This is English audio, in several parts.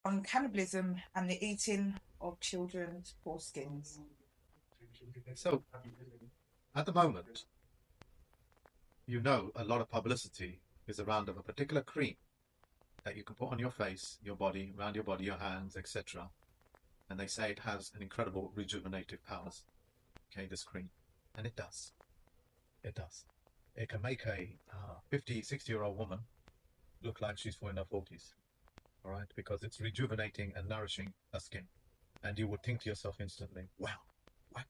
on cannibalism and the eating of children's foreskins. So, at the moment, you know, a lot of publicity is around of a particular cream that you can put on your face, your body, around your body, your hands, etc. And they say it has an incredible rejuvenative powers. Okay, this cream. And it does. It does. It can make a 50, 60-year-old woman look like she's in her 40s. All right, because it's rejuvenating and nourishing her skin. And you would think to yourself instantly, wow, what?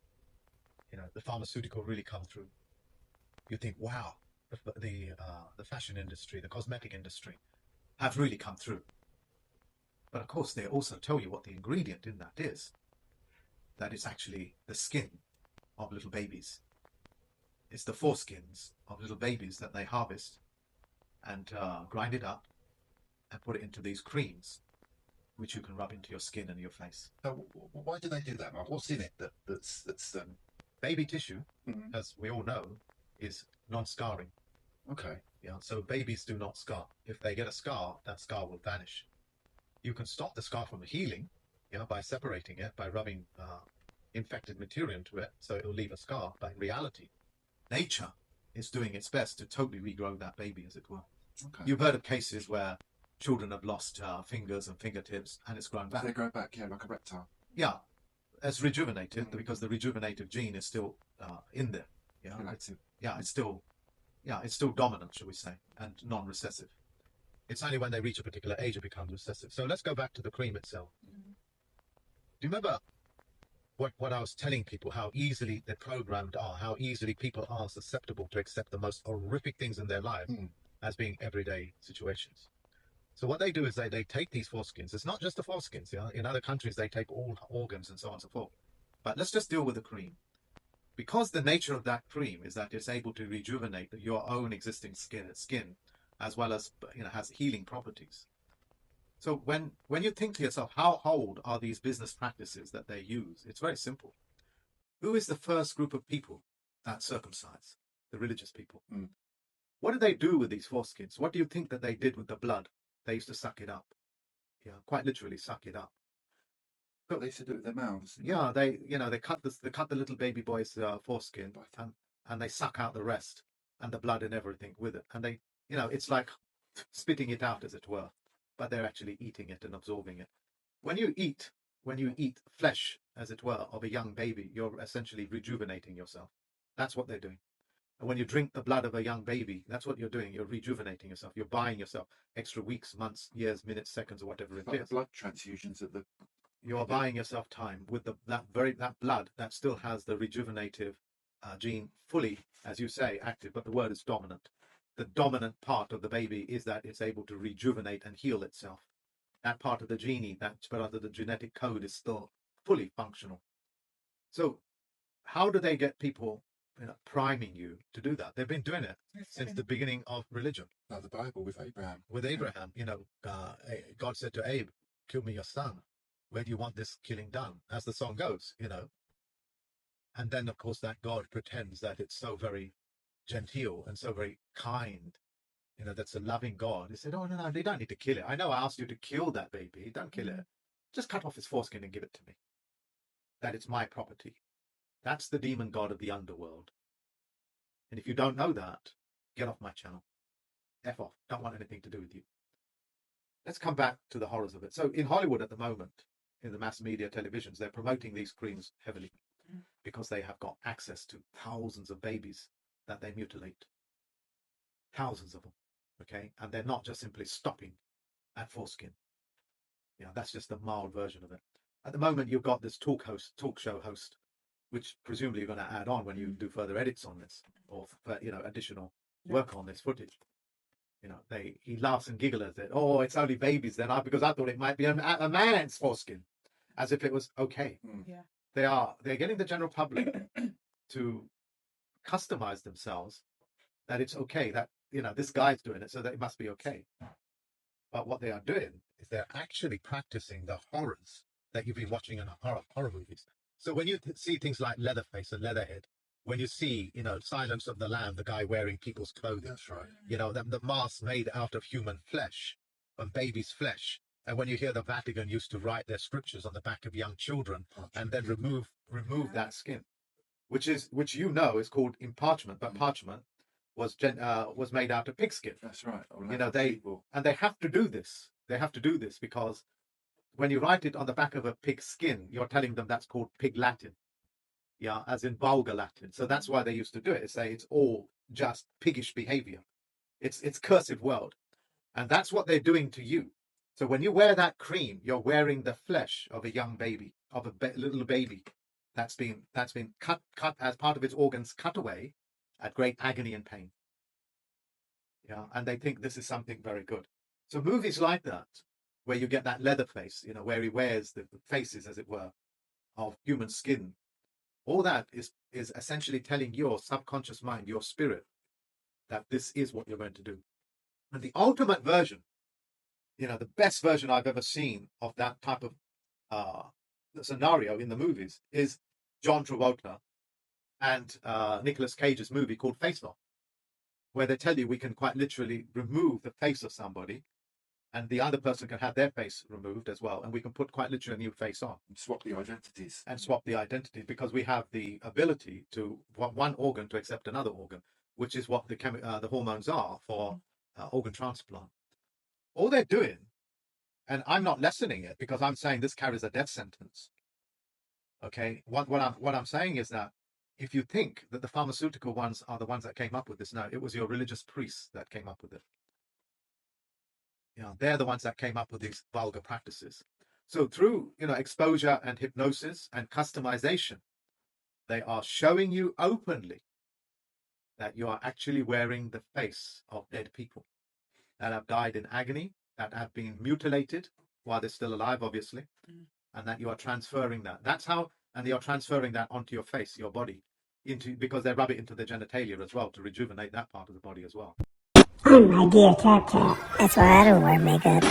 You know, the pharmaceutical really come through. You think, wow, the fashion industry, the cosmetic industry have really come through. But of course, they also tell you what the ingredient in that is. That is actually the skin of little babies. It's the foreskins of little babies that they harvest and grind it up and put it into these creams, which you can rub into your skin and your face. So why do they do that, Mark? What's in it that's baby tissue, as we all know, is non-scarring. Okay. Yeah. So babies do not scar. If they get a scar, that scar will vanish. You can stop the scar from healing, by separating it, by rubbing infected material into it, so it will leave a scar. But in reality, nature is doing its best to totally regrow that baby, as it were. Okay. You've heard of cases where children have lost fingers and fingertips, and it's grown back. They grow back, yeah, like a reptile. Yeah, it's rejuvenated because the rejuvenative gene is still in there. It's still dominant, shall we say, and non-recessive. It's only when they reach a particular age it becomes recessive. So let's go back to the cream itself. Do you remember what I was telling people, how easily they're programmed are, how easily people are susceptible to accept the most horrific things in their life as being everyday situations? So what they do is they take these foreskins. It's not just the foreskins. In other countries, they take all organs and so on and so forth. But let's just deal with the cream. Because the nature of that cream is that it's able to rejuvenate your own existing skin as well as, has healing properties. So when you think to yourself, how old are these business practices that they use? It's very simple. Who is the first group of people that circumcise? The religious people. What did they do with these foreskins? What do you think that they did with the blood? They used to suck it up. Yeah, quite literally suck it up. But they used to do it with their mouths. Yeah, they cut the little baby boy's foreskin and they suck out the rest and the blood and everything with it. And they, it's like spitting it out, as it were, but they're actually eating it and absorbing it. When you eat flesh, as it were, of a young baby, you're essentially rejuvenating yourself. That's what they're doing. And when you drink the blood of a young baby, that's what you're doing. You're rejuvenating yourself. You're buying yourself extra weeks, months, years, minutes, seconds, or whatever it is. Blood transfusions at the. You are buying yourself time with that blood that still has the rejuvenative gene fully, as you say, active. But the word is dominant. The dominant part of the baby is that it's able to rejuvenate and heal itself. That part of the gene, that part of the genetic code, is still fully functional. So, how do they get people? Priming you to do that? They've been doing it since the beginning of religion. Like the Bible with Abraham. With Abraham, God said to Abe, "Kill me your son. Where do you want this killing done?" As the song goes, And then, of course, that God pretends that it's so very genteel and so very kind. That's a loving God. He said, "Oh, no, they don't need to kill it. I know I asked you to kill that baby. Don't kill it. Just cut off his foreskin and give it to me. That it's my property." That's the demon god of the underworld. And if you don't know that, get off my channel. F off. Don't want anything to do with you. Let's come back to the horrors of it. So in Hollywood at the moment, in the mass media televisions, they're promoting these creams heavily because they have got access to thousands of babies that they mutilate. Thousands of them. Okay? And they're not just simply stopping at foreskin. That's just the mild version of it. At the moment, you've got this talk show host, which presumably you're going to add on when you do further edits on this, or additional work on this footage. He laughs and giggles at it. "Oh, it's only babies then," because I thought it might be a man's foreskin, as if it was okay. Yeah. They're getting the general public to customize themselves that it's okay, that this guy's doing it, so that it must be okay. But what they are doing is they're actually practicing the horrors that you've been watching in horror movies. So when you see things like Leatherface and Leatherhead, when you see, Silence of the Lamb, the guy wearing people's clothing, That's right. the mask made out of human flesh, and baby's flesh, And when you hear the Vatican used to write their scriptures on the back of young children and then remove that skin, which is called parchment, but parchment was made out of pigskin. That's right. They have to do this. They have to do this because when you write it on the back of a pig skin, you're telling them that's called pig Latin. Yeah, as in vulgar Latin. So that's why they used to do it. Say it's all just piggish behavior. It's cursive world. And that's what they're doing to you. So when you wear that cream, you're wearing the flesh of a young baby, of a little baby that's been cut as part of its organs, cut away at great agony and pain. Yeah, and they think this is something very good. So movies like that, where you get that leather face, where he wears the faces, as it were, of human skin, all that is essentially telling your subconscious mind, your spirit, that this is what you're going to do. And the ultimate version, the best version I've ever seen of that type of scenario in the movies is John Travolta and Nicolas Cage's movie called Face Off, where they tell you we can quite literally remove the face of somebody and the other person can have their face removed as well, and we can put quite literally a new face on. Swap the identities. And swap the identities, because we have the ability to one organ to accept another organ, which is what the hormones are for organ transplant. All they're doing, and I'm not lessening it because I'm saying this carries a death sentence. Okay, what I'm saying is that if you think that the pharmaceutical ones are the ones that came up with this, no, it was your religious priests that came up with it. They're the ones that came up with these vulgar practices. So through exposure and hypnosis and customization, they are showing you openly that you are actually wearing the face of dead people that have died in agony, that have been mutilated while they're still alive, obviously, and that you are transferring that. That's how, and you're transferring that onto your face, your body, because they rub it into the genitalia as well to rejuvenate that part of the body as well. I'm my dear Tap Tap. That's why I don't wear makeup.